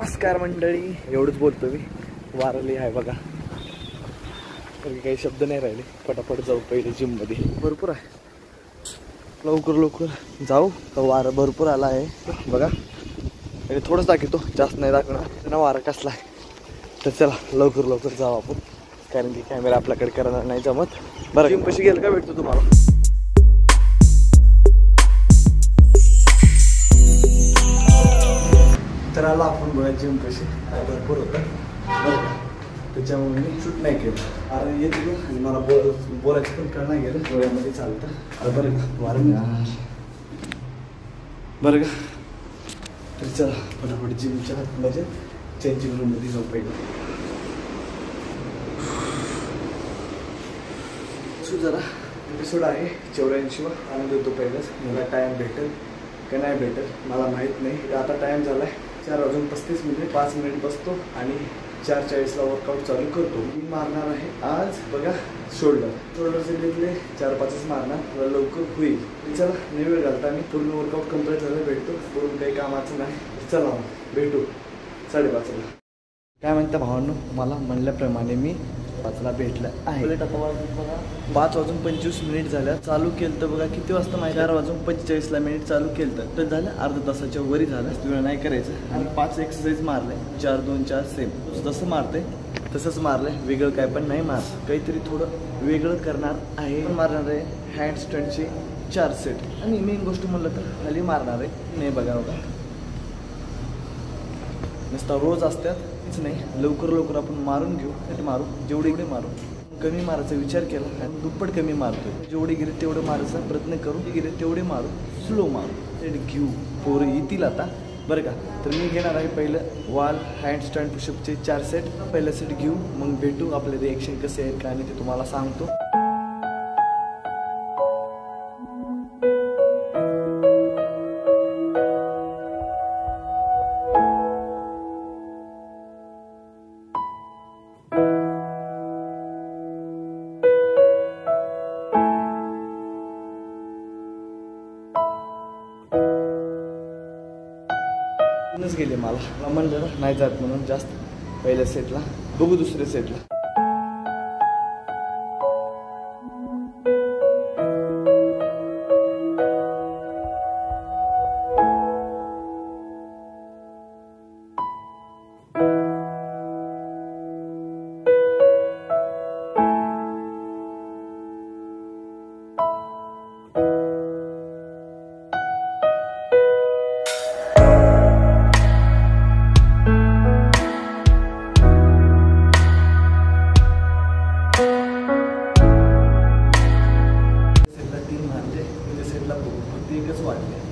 नमस्कार मंडळी, एवढंच बोलतो मी. वारली आहे बघा, काही शब्द नाही राहिले. पटापट जाऊ पहिले जिम मध्ये. भरपूर आहे, लवकर लवकर जाऊ. वारा भरपूर आला आहे बघा. थोडंच दाखवतो, जास्त नाही दाखवणार त्यांना वारा कसला आहे. तर चला लवकर लवकर जाऊ आपण, कारण की कॅमेरा आपल्याकडे करायला नाही जमत. बरं, जिम कशी गेलं का भेटतो तुम्हाला. तर आला आपण बघा जिम कशी. भरपूर होतं बरं, त्याच्यामुळे मी शूट नाही केलं. अरे येत आणि मला बोलायचं पण कळणार गेलं, डोळ्यामध्ये चालतं. अरे बरं का वारं बरं का. तर चला फटाफट जिमच्या म्हणजे चेंजिंग रूममध्ये जाऊ पहिलं. जरा एपिसोड आहे 84 आणि देतो पहिलंच. मला टाईम भेटेल का नाही भेटेल मला माहीत नाही. आता टाईम झाला आहे 4:35. 5 मिनिट बसतो आणि 4:40ला वर्कआउट चालू करतो. मी मारणार आहे आज बघा शोल्डरचे घेतले 4-5च मारणार, थोडा लवकर होईल. चला नाही वेळ घालता, मी पूर्ण वर्कआउट कंप्लीट झालं भेटतो. बोलून काही कामाचं नाही. चला भेटू 5:30ला. काय म्हणता भावांनो, मला म्हणल्याप्रमाणे मी 5ला भेटलं आहे. 5:25 झाल्या. चालू केलं तर बघा किती वाजता माहिती, 4:45 चालू केलं तर झालं अर्ध्या तासाच्या वरी झालं. वेळ नाही करायचं. आणि 5 एक्सरसाइज मारले, 4 2 4 सेम जसं मारते तसंच मारलंय. वेगळं काय पण नाही मारत, काहीतरी थोडं वेगळं करणार आहे. मारणार आहे हँड स्टँडचे 4 सेट. आणि मेन गोष्ट म्हणलं तर खाली मारणार आहे नाही बघा बघा. नुसता रोज असतात हेच नाही, लवकर लवकर आपण मारून घेऊ. मारू जेवढे मारू. कमी मारायचा विचार केला आणि दुप्पट कमी मारतोय. जेवढे गिरे तेवढं मारायचा प्रयत्न करू. गिरे तेवढे मारू, स्लो मारू. सेट घेऊ, पोरं येतील आता बरं का. तर मी घेणार आहे पहिलं वॉल हँड स्टँड पुशअपचे 4 सेट. पहिलं सेट घेऊ, मग भेटू. आपले रिएक्शन कसे आहेत काय नाही ते तुम्हाला सांगतो. गेले मला म्हणलं नाही जात म्हणून जास्त. पहिल्या सेटला बघू, दुसऱ्या सेटला.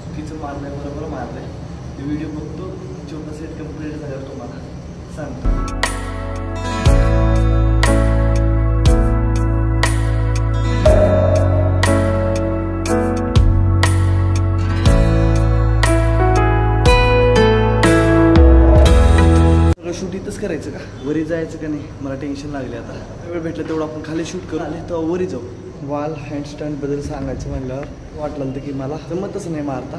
चुकीचं मारलंय बरोबर मारलंय. व्हिडिओ बघतो, छोटा सेट कंप्लीट झाल्यावर तुम्हाला सांगतो. शूट इथंच करायचं का, वरी जायचं का नाही मला टेन्शन लागले. आता वेळ भेटलं तेवढं आपण खाली शूट करू आले तेव्हा वरी जाऊ. वॉल हँडस्टँड बद्दल सांगायचं म्हणल्यावर वाटलं की मला जमतच नाही मारता.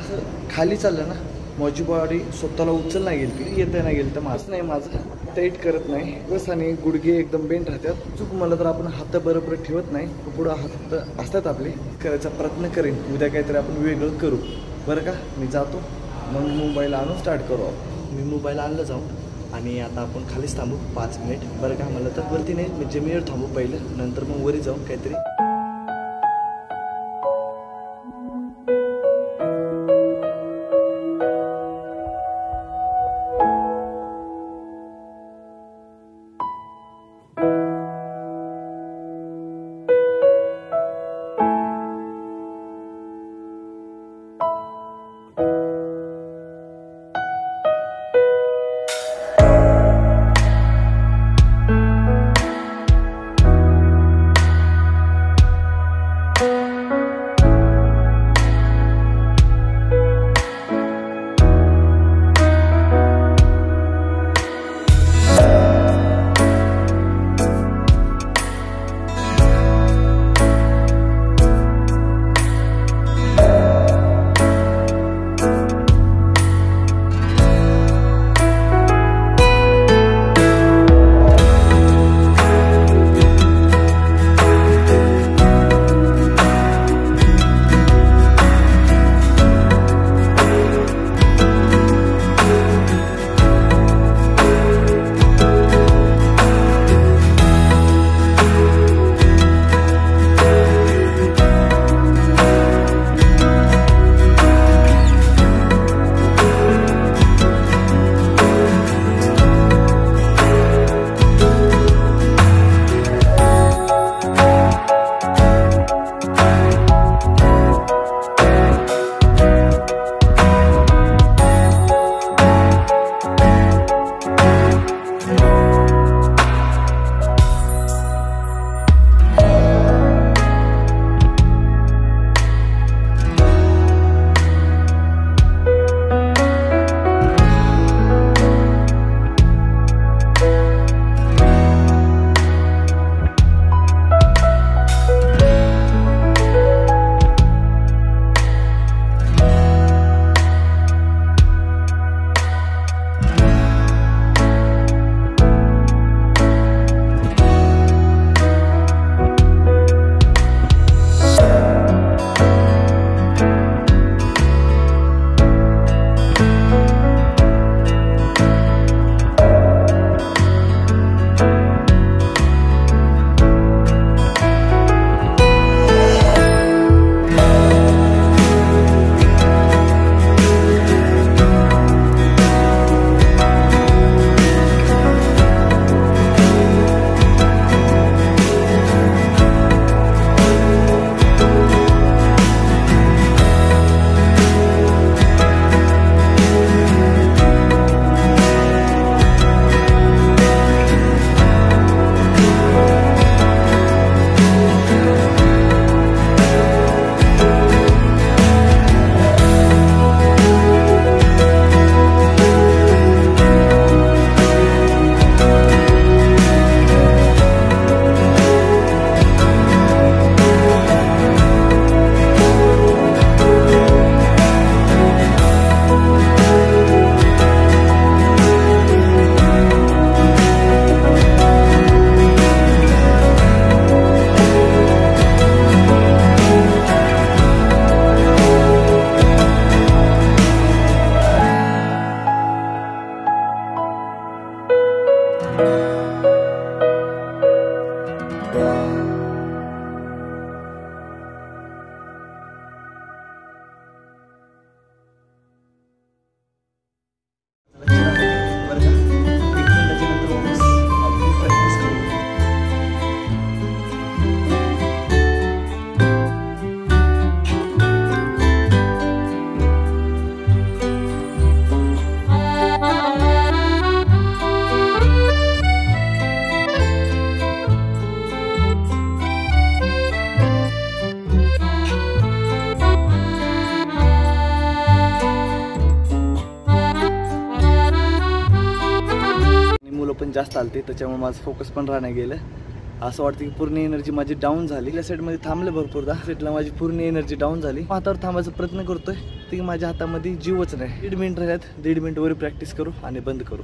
खाली चाललं ना माझी बॉडी स्वतःला उचल नाही गेली, येता नाही गेली तर माझं नाही, माझं टाईट करत नाही बस. आणि गुडघे एकदम बेंड राहतात. चूक म्हणलं तर आपण हात बरोबर ठेवत नाही, पुढं हात असतात आपले. करायचा प्रयत्न करेन उद्या, काहीतरी आपण वेगळं करू बरं का. मी जातो, मग मोबाईल आणून स्टार्ट करू. मी मोबाईल आणलं जाऊन आणि आता आपण खालीच थांबू 5 मिनिट बरं का. म्हणलं तर वरती नाही, म्हणजे जमिनीवर थांबू पहिलं, नंतर मग वरी जाऊ काहीतरी. पण जास्त आलते त्याच्यामुळे माझं फोकस पण राहणं गेलं. असं वाटतं की पूर्ण एनर्जी माझी डाऊन झाली. या सेटमध्ये थांबले भरपूरदा, सेटला माझी पूर्ण एनर्जी डाऊन झाली. हातावर थांबायचा प्रयत्न करतोय की माझ्या हातामध्ये जीवच नाही. 1.5 मिनिट राहिल्यात, 1.5 मिनिट वर प्रॅक्टिस करू आणि बंद करू.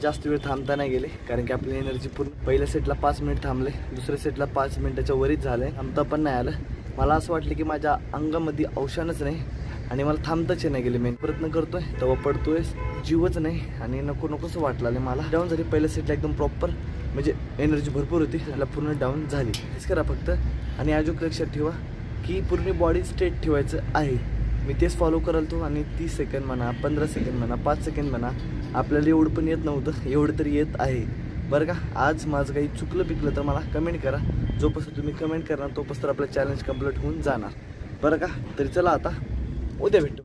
जास्त वेळ थांबता नाही गेले कारण की आपली एनर्जी पूर्ण. पहिल्या सेटला 5 मिनिट थांबले, दुसऱ्या सेटला 5 मिनिटाच्या वरीच झालंय. थांबता पण नाही आलं. मला असं वाटलं की माझ्या अंगामध्ये औषधच नाही आणि मला थांबताच नाही गेले. मी प्रयत्न करतोय तेव्हा पडतोय, जीवच नाही आणि नको नकोसं वाटलं. मला डाऊन झाली. पहिल्या सेटला एकदम प्रॉपर म्हणजे एनर्जी भरपूर होती, त्याला पूर्ण डाऊन झाली. हेच करा फक्त. आणि अजून लक्षात ठेवा की पूर्ण बॉडी स्ट्रेट ठेवायचं आहे. मी तेच फॉलो कराल तो. आणि 30 सेकंद म्हणा, 15 सेकंद म्हणा, 5 सेकंद म्हणा, आपल्याला एवढं पण येत नव्हतं, एवढं तरी येत आहे बरं का. आज माझं काही चुकलं पिकलं तर मला कमेंट करा. जोपासून तुम्ही कमेंट करणार तोपासून आपलं चॅलेंज कंप्लीट होऊन जाणार बरं का. तरी चला आता उद्या भेटू.